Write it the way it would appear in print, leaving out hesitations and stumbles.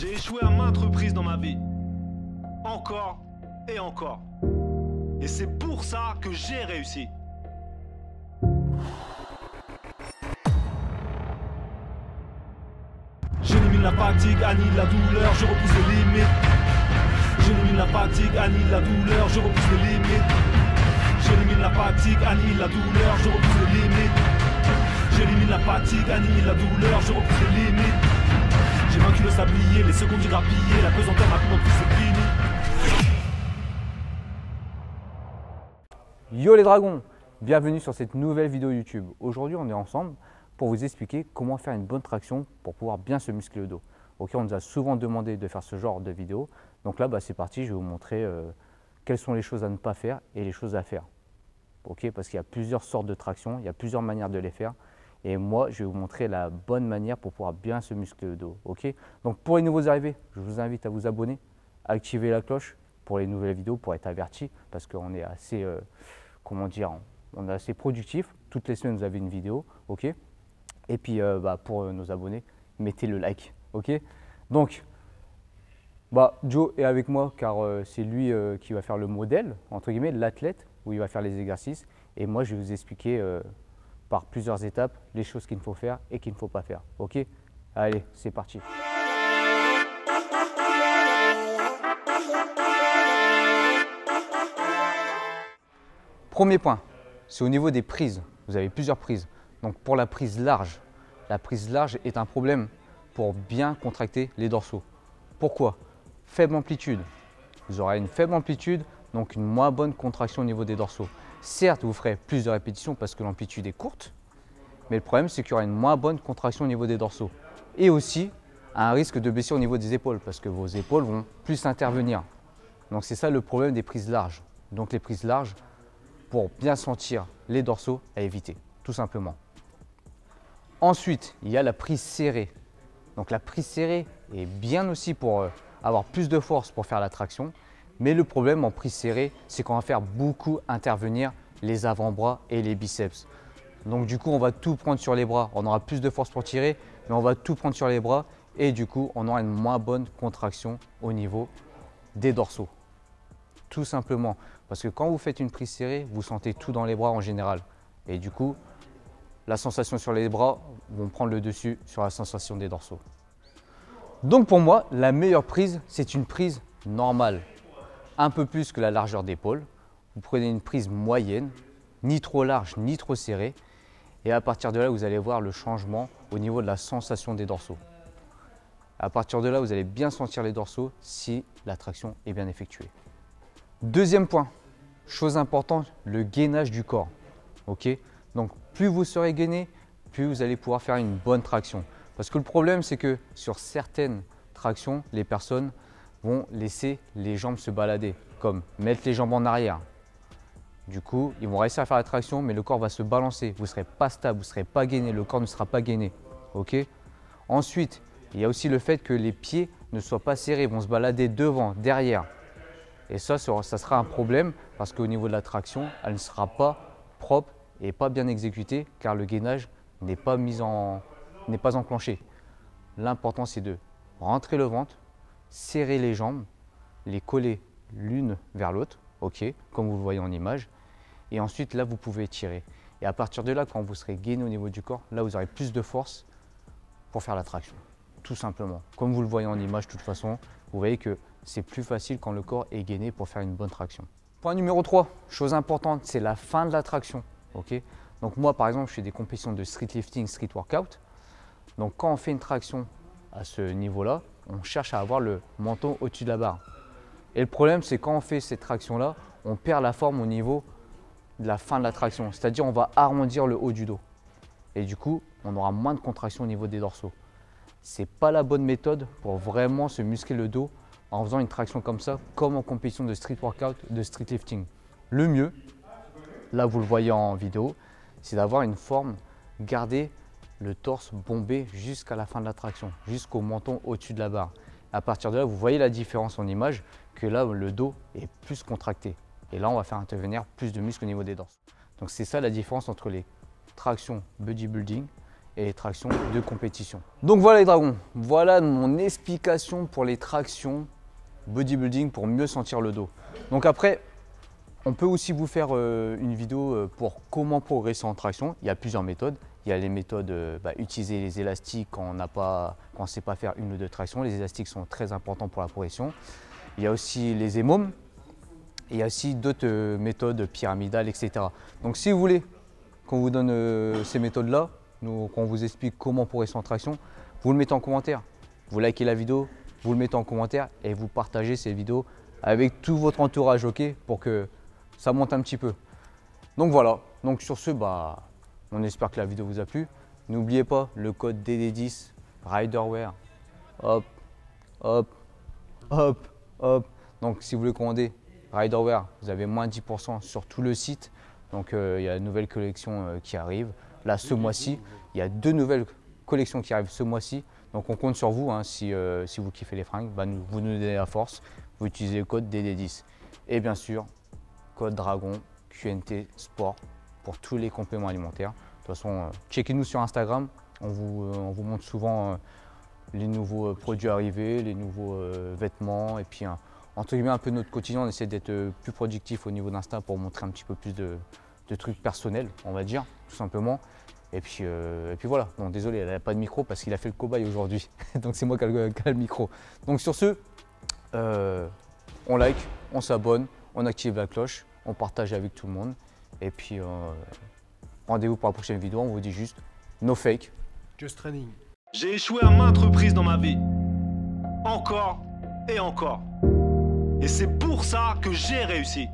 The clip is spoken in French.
J'ai échoué à maintes reprises dans ma vie. Encore et encore. Et c'est pour ça que j'ai réussi. J'élimine la fatigue, annihile la douleur, je repousse les limites. J'élimine la fatigue, annihile la douleur, je repousse les limites. J'élimine la fatigue, annihile la douleur, je repousse les limites. J'élimine la fatigue, annihile la douleur, je repousse les limites. J'ai vaincu le sablier, les secondes du grappillé, la pesanteur maintenant plus c'est fini. Yo les dragons, bienvenue sur cette nouvelle vidéo YouTube. Aujourd'hui on est ensemble pour vous expliquer comment faire une bonne traction pour pouvoir bien se muscler le dos. Ok, on nous a souvent demandé de faire ce genre de vidéo, donc là c'est parti, je vais vous montrer quelles sont les choses à ne pas faire et les choses à faire. Ok, parce qu'il y a plusieurs sortes de traction, il y a plusieurs manières de les faire. Et moi, je vais vous montrer la bonne manière pour pouvoir bien se muscler le dos. Ok, donc pour les nouveaux arrivés, je vous invite à vous abonner, à activer la cloche pour les nouvelles vidéos, pour être averti, parce qu'on est assez, on est assez productif. Toutes les semaines, vous avez une vidéo. Ok, et puis pour nos abonnés, mettez le like. Ok, donc Joe est avec moi car c'est lui qui va faire le modèle, entre guillemets, l'athlète, où il va faire les exercices. Et moi, je vais vous expliquer par plusieurs étapes les choses qu'il faut faire et qu'il ne faut pas faire. Ok, allez, c'est parti. Premier point, c'est au niveau des prises. Vous avez plusieurs prises. Donc pour la prise large est un problème pour bien contracter les dorsaux. Pourquoi? Faible amplitude. Vous aurez une faible amplitude, donc une moins bonne contraction au niveau des dorsaux. Certes, vous ferez plus de répétitions parce que l'amplitude est courte, mais le problème, c'est qu'il y aura une moins bonne contraction au niveau des dorsaux. Et aussi, un risque de blessure au niveau des épaules parce que vos épaules vont plus intervenir. Donc c'est ça le problème des prises larges. Donc les prises larges, pour bien sentir les dorsaux, à éviter, tout simplement. Ensuite, il y a la prise serrée. Donc la prise serrée est bien aussi pour avoir plus de force pour faire la traction. Mais le problème en prise serrée, c'est qu'on va faire beaucoup intervenir les avant-bras et les biceps. Donc du coup, on va tout prendre sur les bras. On aura plus de force pour tirer, mais on va tout prendre sur les bras. Et du coup, on aura une moins bonne contraction au niveau des dorsaux. Tout simplement. Parce que quand vous faites une prise serrée, vous sentez tout dans les bras en général. Et du coup, la sensation sur les bras vont prendre le dessus sur la sensation des dorsaux. Donc pour moi, la meilleure prise, c'est une prise normale. Un peu plus que la largeur d'épaule. Vous prenez une prise moyenne, ni trop large, ni trop serrée. Et à partir de là, vous allez voir le changement au niveau de la sensation des dorsaux. À partir de là, vous allez bien sentir les dorsaux si la traction est bien effectuée. Deuxième point, chose importante, le gainage du corps. Ok, donc plus vous serez gainé, plus vous allez pouvoir faire une bonne traction. Parce que le problème, c'est que sur certaines tractions, les personnes vont laisser les jambes se balader, comme mettre les jambes en arrière. Du coup, ils vont réussir à faire la traction, mais le corps va se balancer. Vous ne serez pas stable, vous ne serez pas gainé, le corps ne sera pas gainé. Ok. Ensuite, il y a aussi le fait que les pieds ne soient pas serrés, vont se balader devant, derrière. Et ça sera un problème parce qu'au niveau de la traction, elle ne sera pas propre et pas bien exécutée car le gainage n'est pas enclenché. L'important, c'est de rentrer le ventre, serrer les jambes, les coller l'une vers l'autre, ok, comme vous le voyez en image. Et ensuite, là, vous pouvez tirer. Et à partir de là, quand vous serez gainé au niveau du corps, là, vous aurez plus de force pour faire la traction, tout simplement. Comme vous le voyez en image, de toute façon, vous voyez que c'est plus facile quand le corps est gainé pour faire une bonne traction. Point numéro 3, chose importante, c'est la fin de la traction. Ok, donc moi, par exemple, je fais des compétitions de street lifting, street workout. Donc quand on fait une traction à ce niveau-là, on cherche à avoir le menton au-dessus de la barre. Et le problème, c'est quand on fait cette traction-là, on perd la forme au niveau de la fin de la traction. C'est-à-dire on va arrondir le haut du dos. Et du coup, on aura moins de contraction au niveau des dorsaux. Ce n'est pas la bonne méthode pour vraiment se muscler le dos en faisant une traction comme ça, comme en compétition de street workout, de street lifting. Le mieux, là vous le voyez en vidéo, c'est d'avoir une forme, garder le torse bombé jusqu'à la fin de la traction, jusqu'au menton au-dessus de la barre. À partir de là, vous voyez la différence en image, que là, le dos est plus contracté. Et là, on va faire intervenir plus de muscles au niveau des dorsaux. Donc c'est ça la différence entre les tractions bodybuilding et les tractions de compétition. Donc voilà les dragons, voilà mon explication pour les tractions bodybuilding pour mieux sentir le dos. Donc après, on peut aussi vous faire une vidéo pour comment progresser en traction. Il y a plusieurs méthodes. Il y a les méthodes, utiliser les élastiques quand on ne sait pas faire une ou deux tractions. Les élastiques sont très importants pour la progression. Il y a aussi les EMOM. Et il y a aussi d'autres méthodes pyramidales, etc. Donc si vous voulez qu'on vous donne ces méthodes-là, qu'on vous explique comment progresser en traction, vous le mettez en commentaire. Vous likez la vidéo, vous le mettez en commentaire et vous partagez ces vidéos avec tout votre entourage, ok, pour que ça monte un petit peu. Donc voilà, donc sur ce, on espère que la vidéo vous a plu. N'oubliez pas le code DD10 Riderwear. Hop, hop, hop, hop. Donc si vous voulez commander Riderwear, vous avez moins 10% sur tout le site. Donc il y a une nouvelle collection qui arrive. Là ce mois-ci, il y a 2 nouvelles collections qui arrivent ce mois-ci. Donc on compte sur vous, hein, si vous kiffez les fringues, vous nous donnez la force. Vous utilisez le code DD10. Et bien sûr, code Dragon QNT Sport pour tous les compléments alimentaires. De toute façon, checkez-nous sur Instagram. On vous montre souvent les nouveaux produits arrivés, les nouveaux vêtements. Et puis entre guillemets un peu notre quotidien, on essaie d'être plus productif au niveau d'Insta pour montrer un petit peu plus de trucs personnels, on va dire, tout simplement. Et puis voilà. Bon, désolé, elle n'a pas de micro parce qu'il a fait le cobaye aujourd'hui. Donc c'est moi qui ai le micro. Donc sur ce, on like, on s'abonne, on active la cloche, on partage avec tout le monde. Et puis rendez-vous pour la prochaine vidéo. On vous dit juste no fake. Just training. J'ai échoué à maintes reprises dans ma vie. Encore et encore. Et c'est pour ça que j'ai réussi.